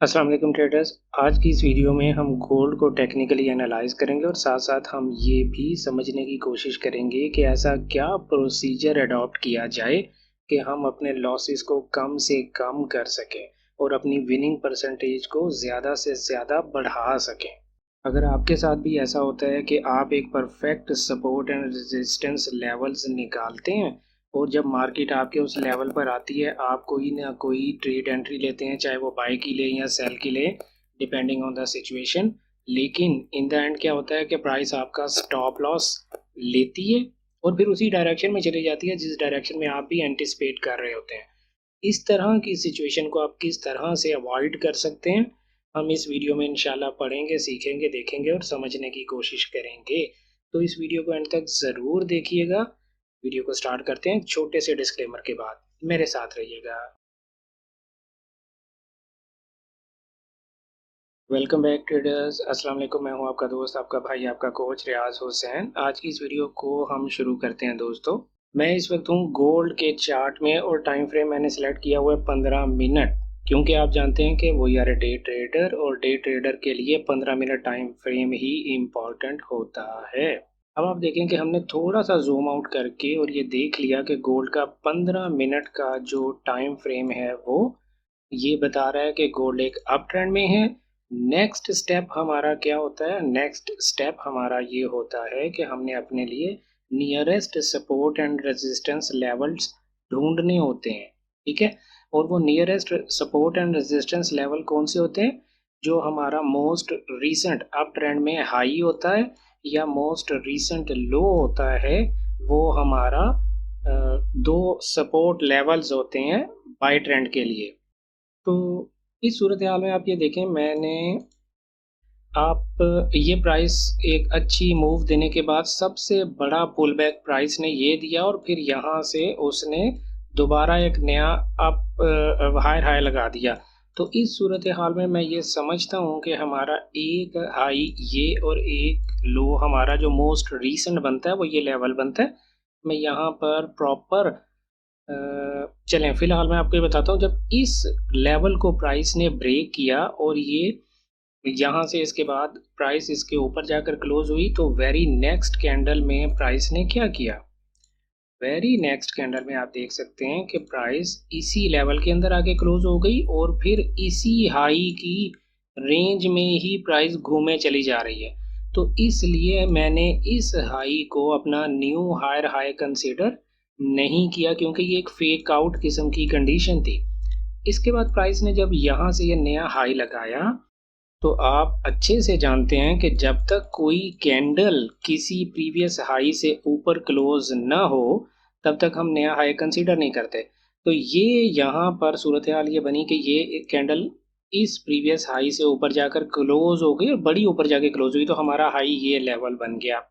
अस्सलाम वालेकुम ट्रेडर्स। आज की इस वीडियो में हम गोल्ड को टेक्निकली एनालाइज करेंगे और साथ साथ हम ये भी समझने की कोशिश करेंगे कि ऐसा क्या प्रोसीजर अडॉप्ट किया जाए कि हम अपने लॉसेस को कम से कम कर सकें और अपनी विनिंग परसेंटेज को ज़्यादा से ज़्यादा बढ़ा सकें। अगर आपके साथ भी ऐसा होता है कि आप एक perfect support and resistance levels निकालते हैं और जब मार्केट आपके उस लेवल पर आती है आप कोई ना कोई ट्रेड एंट्री लेते हैं, चाहे वो बाय की ले या सेल की ले, डिपेंडिंग ऑन द सिचुएशन। लेकिन इन द एंड क्या होता है कि प्राइस आपका स्टॉप लॉस लेती है और फिर उसी डायरेक्शन में चली जाती है जिस डायरेक्शन में आप भी एंटिसिपेट कर रहे होते हैं। इस तरह की सिचुएशन को आप किस तरह से अवॉइड कर सकते हैं, हम इस वीडियो में इंशाल्लाह पढ़ेंगे, सीखेंगे, देखेंगे और समझने की कोशिश करेंगे। तो इस वीडियो को एंड तक ज़रूर देखिएगा। वीडियो को स्टार्ट करते हैं एक छोटे से डिस्क्लेमर के बाद। मेरे साथ रहिएगा। Welcome back traders. अस्सलाम वालेकुम। मैं हूं आपका दोस्त, आपका भाई, आपका कोच रियाज हुसैन। आज की इस वीडियो को हम शुरू करते हैं दोस्तों। मैं इस वक्त हूँ गोल्ड के चार्ट में और टाइम फ्रेम मैंने सेलेक्ट किया हुआ है 15 मिनट, क्योंकि आप जानते हैं कि वो यार डे ट्रेडर और डे ट्रेडर के लिए 15 मिनट टाइम फ्रेम ही इम्पॉर्टेंट होता है। अब आप देखें कि हमने थोड़ा सा जूम आउट करके और ये देख लिया कि गोल्ड का 15 मिनट का जो टाइम फ्रेम है वो ये बता रहा है कि गोल्ड एक अप ट्रेंड में है। नेक्स्ट स्टेप हमारा क्या होता है? नेक्स्ट स्टेप हमारा ये होता है कि हमने अपने लिए nearest support and resistance levels ढूंढने होते हैं। ठीक है। और वो nearest support and resistance level कौन से होते हैं? जो हमारा मोस्ट रीसेंट अप ट्रेंड में हाई होता है या मोस्ट रीसेंट लो होता है, वो हमारा दो सपोर्ट लेवल्स होते हैं बाय ट्रेंड के लिए। तो इस सूरत हाल में आप ये देखें, मैंने आप ये प्राइस एक अच्छी मूव देने के बाद सबसे बड़ा पुल बैक प्राइस ने ये दिया और फिर यहाँ से उसने दोबारा एक नया अप हायर हाई लगा दिया। तो इस सूरत हाल में मैं ये समझता हूँ कि हमारा एक हाई ये और एक लो हमारा जो मोस्ट रीसेंट बनता है वो ये लेवल बनता है। मैं यहाँ पर प्रॉपर चलें फिलहाल मैं आपको ये बताता हूँ, जब इस लेवल को प्राइस ने ब्रेक किया और ये यहाँ से इसके बाद प्राइस इसके ऊपर जाकर क्लोज हुई, तो वेरी नेक्स्ट कैंडल में प्राइस ने क्या किया? वेरी नेक्स्ट कैंडल में आप देख सकते हैं कि प्राइस इसी लेवल के अंदर आके क्लोज हो गई और फिर इसी हाई की रेंज में ही प्राइस घूमे चली जा रही है। तो इसलिए मैंने इस हाई को अपना न्यू हायर हाई कंसीडर नहीं किया, क्योंकि ये एक फेक आउट किस्म की कंडीशन थी। इसके बाद प्राइस ने जब यहाँ से ये नया हाई लगाया, तो आप अच्छे से जानते हैं कि जब तक कोई कैंडल किसी प्रीवियस हाई से ऊपर क्लोज ना हो तब तक हम नया हाई कंसीडर नहीं करते। तो ये यहाँ पर सूरत हाल ये बनी कि ये कैंडल इस प्रीवियस हाई से ऊपर जाकर क्लोज हो गई और बड़ी ऊपर जाके क्लोज हुई, तो हमारा हाई ये लेवल बन गया।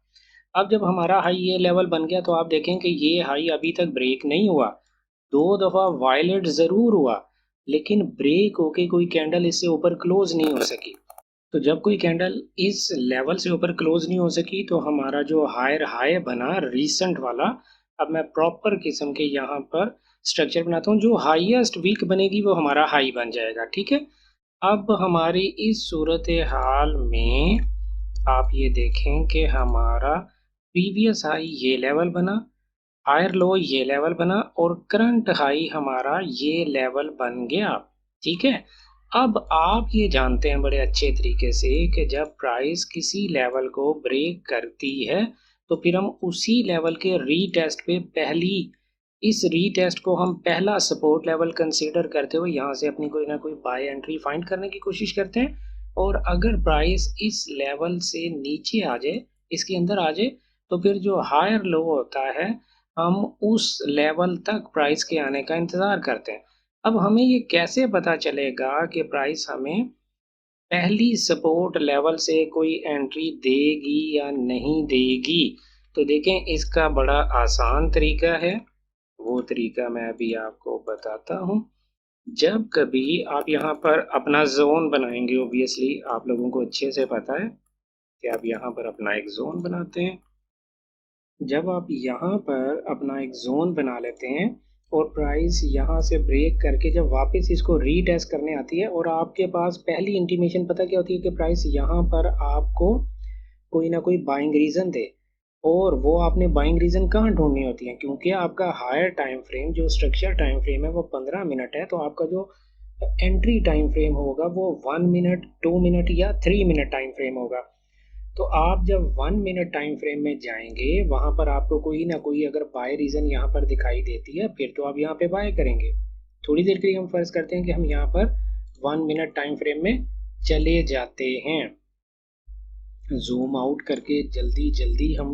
अब जब हमारा हाई ये लेवल बन गया तो आप देखें कि ये हाई अभी तक ब्रेक नहीं हुआ। दो दफ़ा वायलेट ज़रूर हुआ, लेकिन ब्रेक होके कोई कैंडल इससे ऊपर क्लोज नहीं हो सकी। तो जब कोई कैंडल इस लेवल से ऊपर क्लोज नहीं हो सकी तो हमारा जो हायर हाई बना रीसेंट वाला, अब मैं प्रॉपर किस्म के यहाँ पर स्ट्रक्चर बनाता हूँ, जो हाईएस्ट वीक बनेगी वो हमारा हाई बन जाएगा। ठीक है। अब हमारी इस सूरत हाल में आप ये देखें कि हमारा प्रीवियस हाई ये लेवल बना, हायर लो ये लेवल बना और करंट हाई हमारा ये लेवल बन गया। ठीक है। अब आप ये जानते हैं बड़े अच्छे तरीके से कि जब प्राइस किसी लेवल को ब्रेक करती है तो फिर हम उसी लेवल के रीटेस्ट पे पहली इस रीटेस्ट को हम पहला सपोर्ट लेवल कंसीडर करते हुए यहाँ से अपनी कोई ना कोई बाय एंट्री फाइंड करने की कोशिश करते हैं। और अगर प्राइस इस लेवल से नीचे आ जाए, इसके अंदर आ जाए, तो फिर जो हायर लो होता है हम उस लेवल तक प्राइस के आने का इंतज़ार करते हैं। अब हमें ये कैसे पता चलेगा कि प्राइस हमें पहली सपोर्ट लेवल से कोई एंट्री देगी या नहीं देगी? तो देखें, इसका बड़ा आसान तरीका है। वो तरीका मैं अभी आपको बताता हूँ। जब कभी आप यहाँ पर अपना ज़ोन बनाएंगे, ऑब्वियसली आप लोगों को अच्छे से पता है कि आप यहाँ पर अपना एक ज़ोन बनाते हैं। जब आप यहाँ पर अपना एक ज़ोन बना लेते हैं और प्राइस यहाँ से ब्रेक करके जब वापस इसको रीटेस्ट करने आती है और आपके पास पहली इंटीमेशन पता क्या होती है कि प्राइस यहाँ पर आपको कोई ना कोई बाइंग रीज़न दे, और वो आपने बाइंग रीज़न कहाँ ढूंढनी होती है, क्योंकि आपका हायर टाइम फ्रेम जो स्ट्रक्चर टाइम फ्रेम है वो 15 मिनट है, तो आपका जो एंट्री टाइम फ्रेम होगा वो 1 मिनट, 2 मिनट या 3 मिनट टाइम फ्रेम होगा। तो आप जब 1 मिनट टाइम फ्रेम में जाएंगे वहां पर आपको कोई ना कोई अगर बाय रीजन यहाँ पर दिखाई देती है, फिर तो आप यहाँ पे बाय करेंगे। थोड़ी देर के लिए हम फर्ज करते हैं कि हम यहाँ पर 1 मिनट टाइम फ्रेम में चले जाते हैं, जूम आउट करके जल्दी जल्दी हम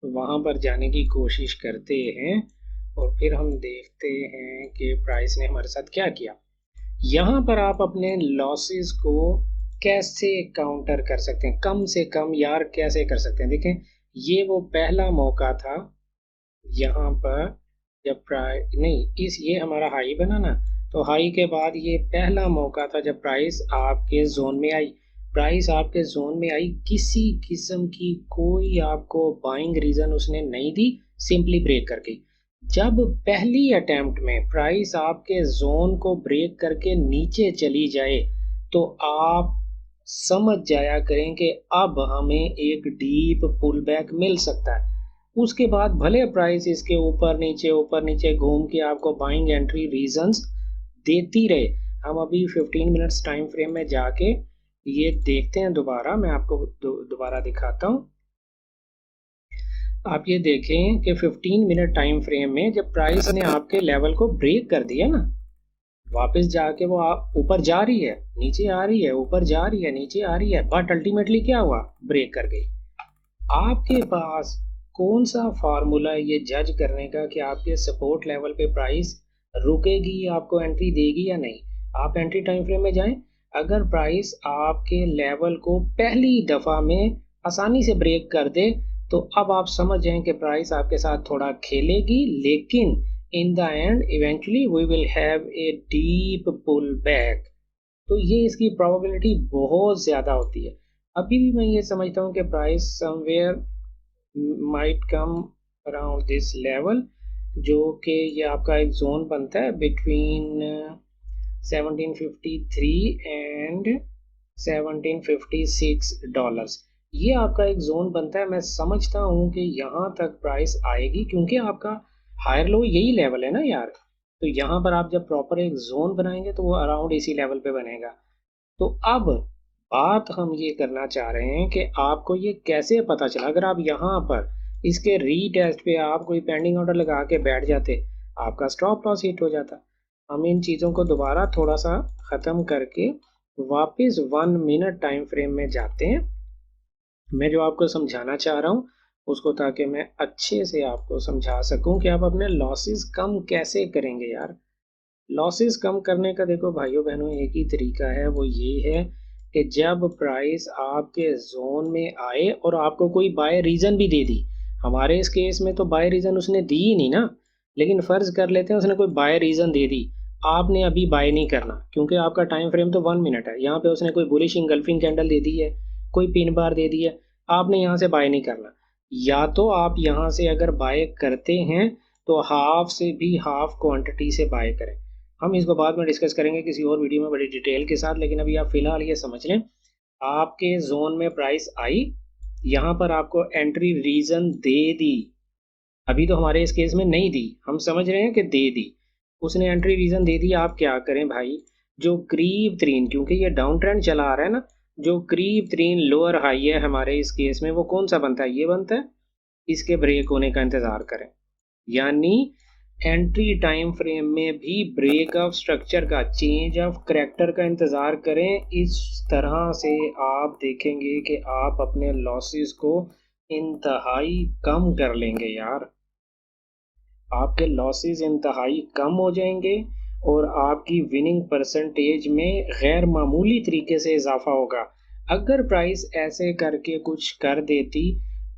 वहां पर जाने की कोशिश करते हैं और फिर हम देखते हैं कि प्राइस ने हमारे साथ क्या किया। यहाँ पर आप अपने लॉसेस को कैसे काउंटर कर सकते हैं, कम से कम यार कैसे कर सकते हैं। देखें, ये वो पहला मौका था यहाँ पर जब प्राइस नहीं इस ये हमारा हाई बना ना, तो हाई के बाद ये पहला मौका था जब प्राइस आपके जोन में आई। प्राइस आपके जोन में आई, किसी किस्म की कोई आपको बाइंग रीजन उसने नहीं दी, सिंपली ब्रेक करके। जब पहली अटेम्प्ट में प्राइस आपके जोन को ब्रेक करके नीचे चली जाए तो आप समझ जाया करें कि अब हमें एक डीप पुल बैक मिल सकता है। उसके बाद भले प्राइस इसके ऊपर नीचे घूम के आपको बाइंग एंट्री रीजंस देती रहे, हम अभी 15 मिनट्स टाइम फ्रेम में जाके ये देखते हैं दोबारा। मैं आपको दोबारा दिखाता हूँ। आप ये देखें कि 15 मिनट टाइम फ्रेम में जब प्राइस ने आपके लेवल को ब्रेक कर दिया ना, वापस जाके वो ऊपर जा रही है, नीचे आ रही है, ऊपर जा रही है, नीचे आ रही है, बट अल्टीमेटली क्या हुआ, ब्रेक कर गई। आपके पास कौन सा फार्मूला है ये जज करने का कि आपके सपोर्ट लेवल पे प्राइस रुकेगी, आपको एंट्री देगी या नहीं। आप एंट्री टाइम फ्रेम में जाएं, अगर प्राइस आपके लेवल को पहली दफा में आसानी से ब्रेक कर दे तो अब आप समझ जाएं कि प्राइस आपके साथ थोड़ा खेलेगी, लेकिन in the end eventually we will have a deep pull back। तो ये इसकी probability बहुत ज़्यादा होती है। अभी भी मैं ये समझता हूँ कि price somewhere might come around this level, जो कि ये आपका एक जोन बनता है between 1753 and 1756 डॉलर्स। ये आपका एक जोन बनता है। मैं समझता हूँ कि यहाँ तक प्राइस आएगी, क्योंकि आपका हायर लो यही लेवल है ना यार। तो यहाँ पर आप जब प्रॉपर एक जोन बनाएंगे तो वो अराउंड इसी लेवल पे बनेगा। तो अब बात हम ये करना चाह रहे हैं कि आपको ये कैसे पता चला। अगर आप यहाँ पर इसके रीटेस्ट पे आप कोई पेंडिंग ऑर्डर लगा के बैठ जाते, आपका स्टॉप लॉस हिट हो जाता। हम इन चीज़ों को दोबारा थोड़ा सा ख़त्म करके वापस 1 मिनट टाइम फ्रेम में जाते हैं। मैं जो आपको समझाना चाह रहा हूँ उसको, ताकि मैं अच्छे से आपको समझा सकूं कि आप अपने लॉसेस कम कैसे करेंगे यार। लॉसेस कम करने का देखो भाइयों बहनों एक ही तरीका है, वो ये है कि जब प्राइस आपके जोन में आए और आपको कोई बाय रीज़न भी दे दी। हमारे इस केस में तो बाय रीज़न उसने दी ही नहीं ना, लेकिन फ़र्ज़ कर लेते हैं उसने कोई बाय रीज़न दे दी, आपने अभी बाय नहीं करना क्योंकि आपका टाइम फ्रेम तो 1 मिनट है। यहाँ पे उसने कोई बुलिश इंगल्फिंग कैंडल दे दी है, कोई पिन बार दे दी है, आपने यहाँ से बाय नहीं करना। या तो आप यहाँ से अगर बाय करते हैं तो हाफ से भी हाफ क्वांटिटी से बाय करें। हम इसको बाद में डिस्कस करेंगे किसी और वीडियो में बड़ी डिटेल के साथ, लेकिन अभी आप फिलहाल ये समझ लें, आपके जोन में प्राइस आई, यहाँ पर आपको एंट्री रीजन दे दी। अभी तो हमारे इस केस में नहीं दी, हम समझ रहे हैं कि दे दी, उसने एंट्री रीजन दे दी। आप क्या करें भाई, जो करीब तरीन, क्योंकि ये डाउन ट्रेंड चला आ रहा है ना, जो करीब तरीन लोअर हाई है हमारे इस केस में वो कौन सा बनता है, ये बनता है। इसके ब्रेक होने का इंतज़ार करें, यानी एंट्री टाइम फ्रेम में भी ब्रेक ऑफ स्ट्रक्चर का, चेंज ऑफ करैक्टर का इंतज़ार करें। इस तरह से आप देखेंगे कि आप अपने लॉसेस को इंतहाई कम कर लेंगे यार। आपके लॉसेस इंतहाई कम हो जाएंगे और आपकी विनिंग परसेंटेज में गैर मामूली तरीके से इजाफा होगा। अगर प्राइस ऐसे करके कुछ कर देती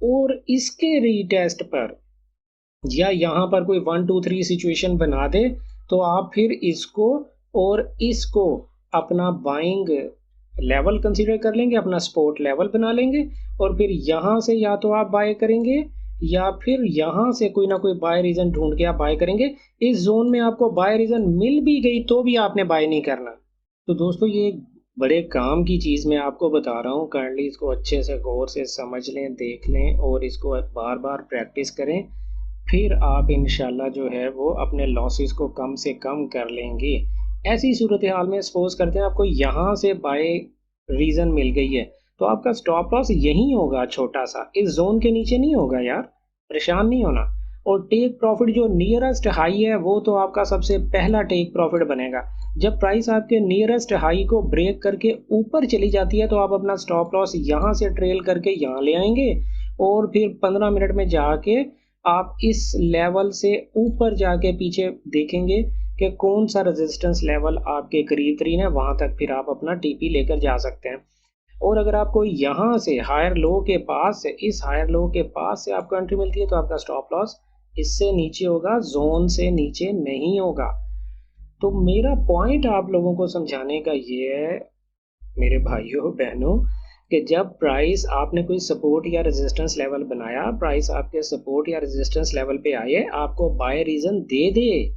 और इसके रीटेस्ट पर या यहाँ पर कोई 1 2 3 सिचुएशन बना दे, तो आप फिर इसको और इसको अपना बाइंग लेवल कंसीडर कर लेंगे, अपना सपोर्ट लेवल बना लेंगे, और फिर यहाँ से या तो आप बाय करेंगे या फिर यहाँ से कोई ना कोई बाय रीजन ढूंढ के आप बाय करेंगे। इस जोन में आपको बाय रीजन मिल भी गई तो भी आपने बाय नहीं करना। तो दोस्तों ये एक बड़े काम की चीज़ मैं आपको बता रहा हूँ, काइंडली इसको अच्छे से गौर से समझ लें, देख लें और इसको बार बार प्रैक्टिस करें। फिर आप इंशाल्लाह जो है वो अपने लॉसेस को कम से कम कर लेंगे। ऐसी सूरत हाल में सपोज करते हैं आपको यहाँ से बाय रीज़न मिल गई है, तो आपका स्टॉप लॉस यहीं होगा छोटा सा, इस जोन के नीचे नहीं होगा यार, परेशान नहीं होना। और टेक प्रॉफिट जो नियरेस्ट हाई है वो तो आपका सबसे पहला टेक प्रॉफिट बनेगा। जब प्राइस आपके नियरेस्ट हाई को ब्रेक करके ऊपर चली जाती है तो आप अपना स्टॉप लॉस यहाँ से ट्रेल करके यहाँ ले आएंगे और फिर 15 मिनट में जाके आप इस लेवल से ऊपर जाके पीछे देखेंगे कि कौन सा रेजिस्टेंस लेवल आपके करीब तरीन है, वहां तक फिर आप अपना टीपी लेकर जा सकते हैं। और अगर आपको यहाँ से हायर लो के पास से, इस हायर लो के पास से आपको एंट्री मिलती है तो आपका स्टॉप लॉस इससे नीचे होगा, जोन से नीचे नहीं होगा। तो मेरा पॉइंट आप लोगों को समझाने का ये है मेरे भाइयों बहनों कि जब प्राइस आपने कोई सपोर्ट या रेजिस्टेंस लेवल बनाया, प्राइस आपके सपोर्ट या रेजिस्टेंस लेवल पे आए, आपको बाय रीजन दे दे,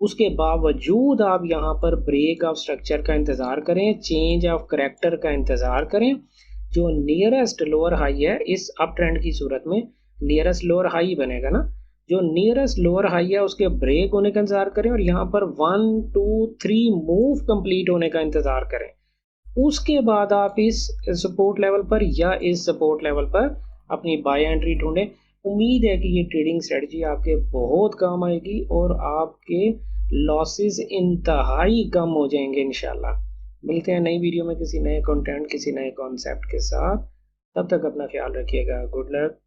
उसके बावजूद आप यहाँ पर ब्रेक ऑफ स्ट्रक्चर का इंतज़ार करें, चेंज ऑफ करेक्टर का इंतज़ार करें। जो नियरेस्ट लोअर हाई है इस अप ट्रेंड की सूरत में नियरेस्ट लोअर हाई बनेगा ना, जो नियरेस्ट लोअर हाई है उसके ब्रेक होने का इंतज़ार करें और यहाँ पर 1 2 3 मूव कंप्लीट होने का इंतज़ार करें। उसके बाद आप इस सपोर्ट लेवल पर या इस सपोर्ट लेवल पर अपनी बाय एंट्री ढूंढें। उम्मीद है कि ये ट्रेडिंग स्ट्रेटजी आपके बहुत काम आएगी और आपके लॉसेस इंतहाई कम हो जाएंगे इंशाल्लाह। मिलते हैं नई वीडियो में किसी नए कंटेंट, किसी नए कॉन्सेप्ट के साथ। तब तक अपना ख्याल रखिएगा। Good luck,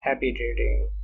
happy trading.